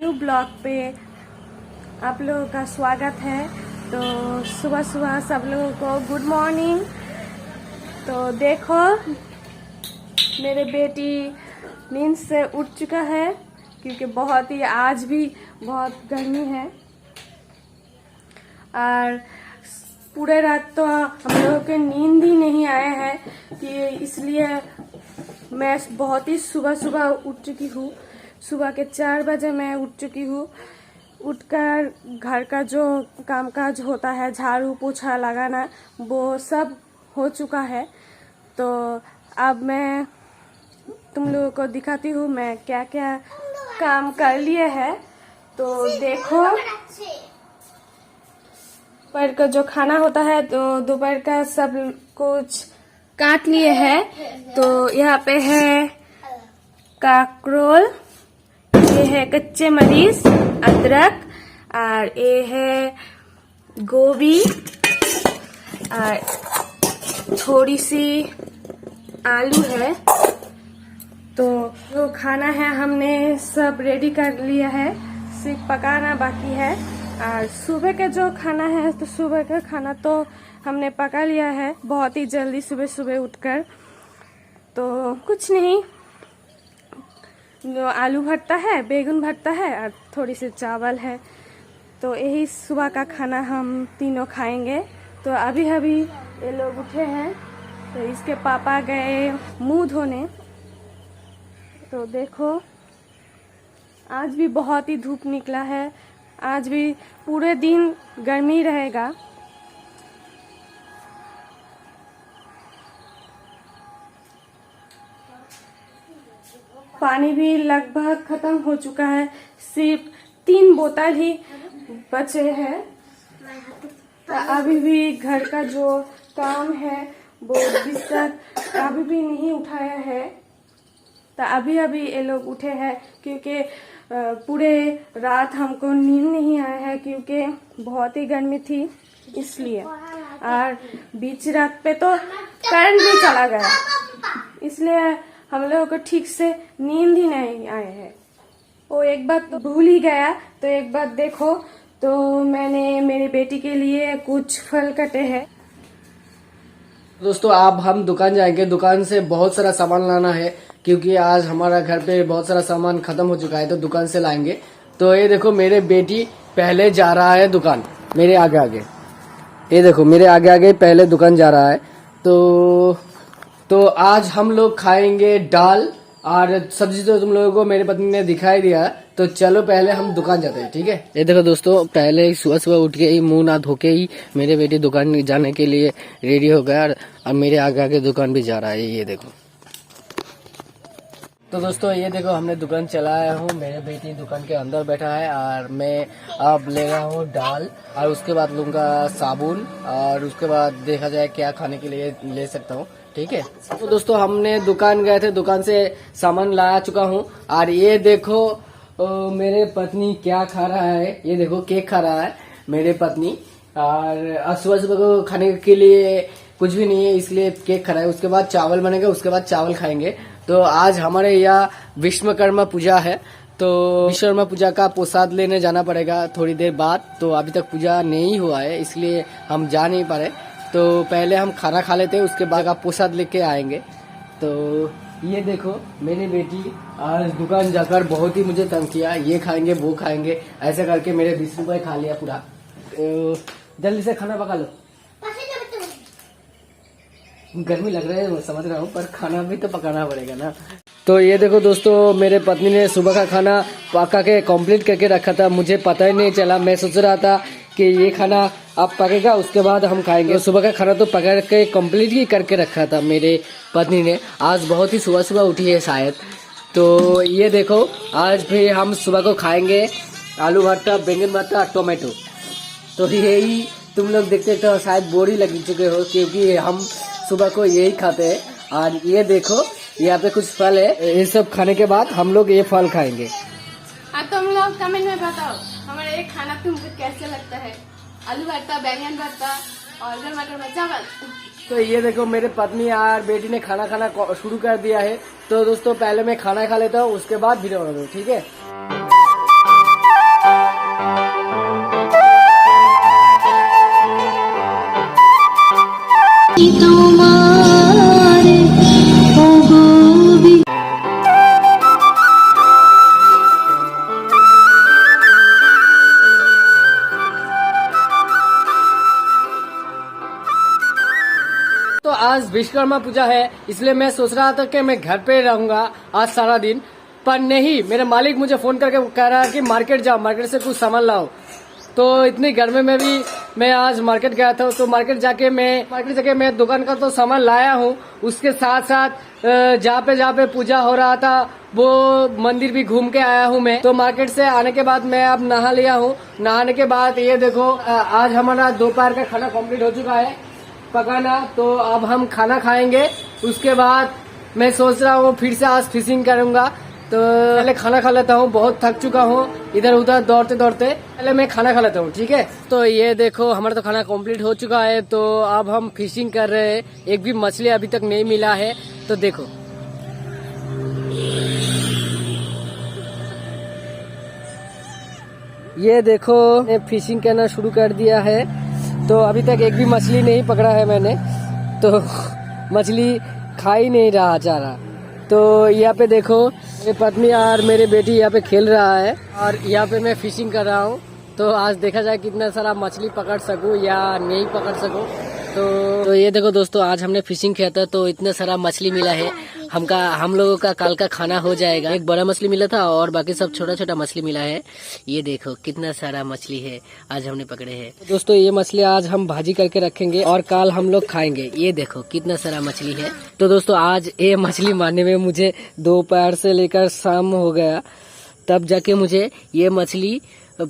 New blog पे आप लोगों का स्वागत है। तो सुबह सुबह सब लोगों को गुड मॉर्निंग। तो देखो मेरे बेटी नींद से उठ चुका है क्योंकि बहुत ही आज भी बहुत गर्मी है और पूरे रात तो हम लोगों के नींद ही नहीं आया है कि इसलिए मैं बहुत ही सुबह सुबह उठ चुकी हूँ। सुबह के 4 बजे मैं उठ चुकी हूँ। उठकर घर का जो कामकाज होता है, झाड़ू पोछा लगाना, वो सब हो चुका है। तो अब मैं तुम लोगों को दिखाती हूँ मैं क्या क्या काम कर लिए है। तो देखो दोपहर का जो खाना होता है तो दोपहर का सब कुछ काट लिए है। तो यहाँ पे है काकरोल, ये है कच्चे मरीच, अदरक, और ये है गोभी और थोड़ी सी आलू है। तो जो खाना है हमने सब रेडी कर लिया है, सिर्फ पकाना बाकी है। और सुबह का जो खाना है तो सुबह का खाना तो हमने पका लिया है बहुत ही जल्दी सुबह सुबह उठकर। तो कुछ नहीं, जो आलू भरता है, बैगन भरता है और थोड़ी सी चावल है। तो यही सुबह का खाना हम तीनों खाएंगे। तो अभी अभी ये लोग उठे हैं तो इसके पापा गए मुंह धोने। तो देखो आज भी बहुत ही धूप निकला है, आज भी पूरे दिन गर्मी रहेगा। पानी भी लगभग खत्म हो चुका है, सिर्फ 3 बोतल ही बचे हैं। तो अभी भी घर का जो काम है वो बिस्तर अभी भी नहीं उठाया है। तो अभी अभी ये लोग उठे हैं क्योंकि पूरे रात हमको नींद नहीं आया है क्योंकि बहुत ही गर्मी थी इसलिए। और बीच रात पे तो करंट भी चला गया, इसलिए हम लोगों को ठीक से नींद ही नहीं आया है। वो एक बात तो भूल ही गया। तो एक बात देखो, तो मैंने मेरी बेटी के लिए कुछ फल कटे हैं। दोस्तों अब हम दुकान जाएंगे, दुकान से बहुत सारा सामान लाना है क्योंकि आज हमारा घर पे बहुत सारा सामान खत्म हो चुका है, तो दुकान से लाएंगे। तो ये देखो मेरे बेटी पहले जा रहा है दुकान, मेरे आगे आगे, ये देखो मेरे आगे आगे पहले दुकान जा रहा है। तो आज हम लोग खाएंगे दाल और सब्जी, तो तुम लोगों को मेरे पत्नी ने दिखाई दिया। तो चलो पहले हम दुकान जाते हैं, ठीक है। ये देखो दोस्तों पहले ही सुबह सुबह उठ के ही मुंह ना धो के ही मेरे बेटी दुकान जाने के लिए रेडी हो गया और मेरे आगे आगे दुकान भी जा रहा है, ये देखो। तो दोस्तों ये देखो हमने दुकान चलाया हूँ, मेरे बेटी दुकान के अंदर बैठा है और मैं अब ले रहा हूँ दाल और उसके बाद लूंगा साबुन और उसके बाद देखा जाए क्या खाने के लिए ले सकता हूँ, ठीक है। तो दोस्तों हमने दुकान गए थे, दुकान से सामान ला चुका हूँ और ये देखो मेरे पत्नी क्या खा रहा है, ये देखो केक खा रहा है मेरे पत्नी। और सुबह सुबह को खाने के लिए कुछ भी नहीं है इसलिए केक खा रहा है। उसके बाद चावल बनेगा, उसके बाद चावल खाएंगे। तो आज हमारे यहाँ विश्वकर्मा पूजा है, तो विश्वकर्मा पूजा का प्रसाद लेने जाना पड़ेगा थोड़ी देर बाद। तो अभी तक पूजा नहीं हुआ है इसलिए हम जा नहीं पा रहे। तो पहले हम खाना खा लेते हैं, उसके बाद का प्रसाद लेके आएंगे। तो ये देखो मेरी बेटी आज दुकान जाकर बहुत ही मुझे तंग किया, ये खाएंगे वो खाएंगे ऐसा करके मेरे 20 रुपए खा लिया पूरा। तो जल्दी से खाना पका लो, गर्मी लग रहा है मैं समझ रहा हूँ, पर खाना भी तो पकाना पड़ेगा ना। तो ये देखो दोस्तों मेरे पत्नी ने सुबह का खाना पका के कंप्लीट करके रखा था, मुझे पता ही नहीं चला। मैं सोच रहा था कि ये खाना अब पकेगा उसके बाद हम खाएंगे। तो सुबह का खाना तो पका के कंप्लीट ही करके रखा था मेरे पत्नी ने, आज बहुत ही सुबह सुबह उठी है शायद। तो ये देखो आज भी हम सुबह को खाएंगे आलू भरता, बैंगन भरता, टोमेटो। तो यही तुम लोग देखते तो शायद बोर ही लग चुके हो क्योंकि हम सुबह को यही खाते हैं। और ये देखो यहाँ पे कुछ फल है, ये सब खाने के बाद हम लोग ये फल खाएंगे। तुम लोग कमेंट में बताओ हमारा ये खाना तुमको कैसे लगता है, आलू भरता, बैंगन भरता और टमाटर में चावल। तो ये देखो मेरे पत्नी और बेटी ने खाना खाना शुरू कर दिया है। तो दोस्तों पहले मैं खाना खा लेता हूँ, उसके बाद वीडियो बना दूँ, ठीक है। तुम्हारे तो आज विश्वकर्मा पूजा है, इसलिए मैं सोच रहा था कि मैं घर पे रहूंगा आज सारा दिन, पर नहीं, मेरे मालिक मुझे फोन करके कह रहा है कि मार्केट जाओ, मार्केट से कुछ सामान लाओ। तो इतनी गर्मी में भी मैं आज मार्केट गया था, तो मार्केट जाके मैं दुकान का तो सामान लाया हूँ। उसके साथ साथ जहाँ पे पूजा हो रहा था वो मंदिर भी घूम के आया हूँ मैं। तो मार्केट से आने के बाद मैं अब नहा लिया हूँ। नहाने के बाद ये देखो, आज हमारा दोपहर का खाना कंप्लीट हो चुका है पकाना। तो अब हम खाना खाएंगे, उसके बाद मैं सोच रहा हूँ फिर से आज फिशिंग करूंगा। तो पहले खाना खा लेता हूँ, बहुत थक चुका हूँ इधर उधर दौड़ते दौड़ते। पहले मैं खाना खा लेता हूँ, ठीक है। तो ये देखो, हमारा तो खाना कंप्लीट हो चुका है। तो अब हम फिशिंग कर रहे हैं, एक भी मछली अभी तक नहीं मिला है। तो देखो, ये देखो, मैं फिशिंग करना शुरू कर दिया है। तो अभी तक एक भी मछली नहीं पकड़ा है मैंने, तो मछली खा ही नहीं रहा जा रहा। तो यहाँ पे देखो, मेरी पत्नी और मेरी बेटी यहाँ पे खेल रहा है और यहाँ पे मैं फिशिंग कर रहा हूँ। तो आज देखा जाए कितना सारा मछली पकड़ सकूँ या नहीं पकड़ सकूँ। तो ये देखो दोस्तों, आज हमने फिशिंग किया था तो इतना सारा मछली मिला है। हम लोगों का कल का खाना हो जाएगा। एक बड़ा मछली मिला था और बाकी सब छोटा छोटा मछली मिला है। ये देखो कितना सारा मछली है आज हमने पकड़े हैं। दोस्तों, ये मछली आज हम भाजी करके रखेंगे और कल हम लोग खाएंगे। ये देखो कितना सारा मछली है। तो दोस्तों, आज ये मछली मारने में मुझे दोपहर से लेकर शाम हो गया, तब जाके मुझे ये मछली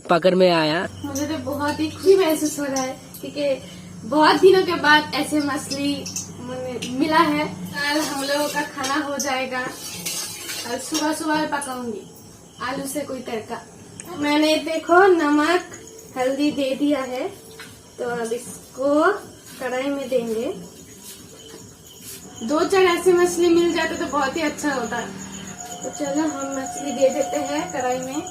पकड़ में आया। मुझे तो बहुत ही खुशी महसूस हो रहा है क्योंकि बहुत दिनों के बाद ऐसे मछली मिला है। कल हम लोगों का खाना हो जाएगा। कल सुबह सुबह पकाऊंगी आलू से कोई तड़का। मैंने देखो नमक हल्दी दे दिया है, तो अब इसको कढ़ाई में देंगे। 2-4 ऐसी मछली मिल जाते तो बहुत ही अच्छा होता। तो चलो हम मछली दे देते हैं कढ़ाई में।